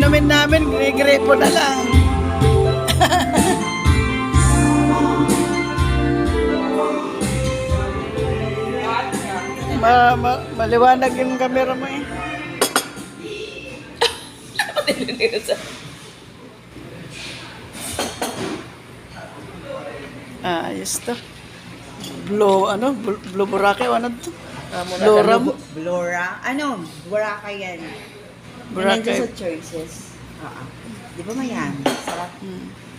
inumin namin, grepo na lang. Maliwanag yung camera mo eh. Ayos to. Blue Boracay, ano to? Bloram? Blora. Ano? Boracay yan. Boracay. Nandiyan sa churches. Oo. Di ba Miami? Sarap.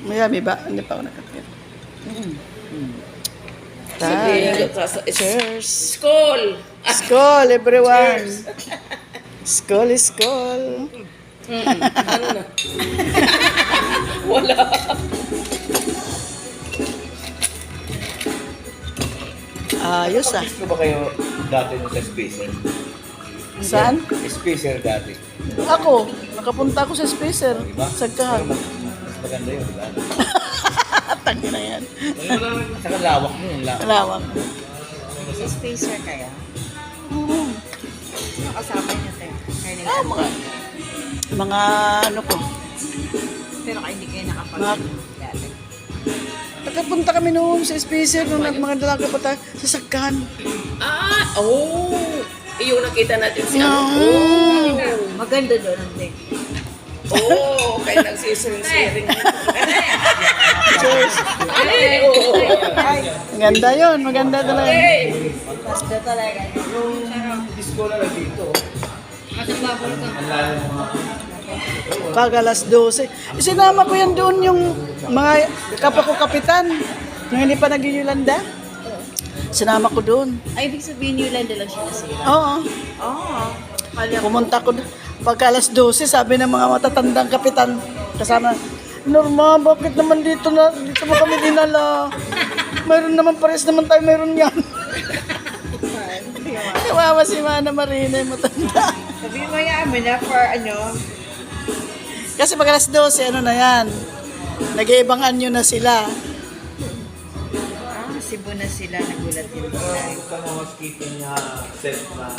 Miami ba? Hindi pa ako nakatingin. Cheers! Skol! Skol, everyone! Skol is skol! Ano na? Wala. Ayos ah. Gusto ba kayo dati nung sa Spacer? Saan? Spacer dati. Ako, nakapunta ako sa Spacer. Diba? Sagkahan. Pero mas maganda yun, diba? Tangin na yan. Saka lawak mo yung lawak. Lawak. Sa spacer kaya? Sino kasama niyo tayo? Kaya Ah, mga ano ko. Pero kayo hindi kayo Mga- nakapag dati. Nakapunta kami noon sa Spacer nung mga lalaki pa tayo sa Sagkahan. Yung nakita natin si Maganda doon ang day. kaya nagsisiring-siring. Cheers! Ay, oo. Maganda yun, maganda talaga. Basta talaga. Disco na lang dito. Pag alas 12. Isinama ko yan doon yung mga kapwa ko kapitan. Nung hindi pa nag-Yolanda. Sinama ko doon. Ay, ibig sabihin Yolanda lang siya nasira. Oo. Oo. Pumunta ko doon. Pagka alas 12, sabi ng mga matatandang kapitan kasama, Norma, bakit naman dito mo kami dinala? Mayroon naman, pares naman tayo, mayroon yan. Kawawa si Mana Marina, yung matanda. Sabihin mo yaman na for ano, Kasi pag alas 12, ano na yan? Nag-iibang anyo na sila. Cebu na sila, nagulat din sila. Ito mga housekeeping set na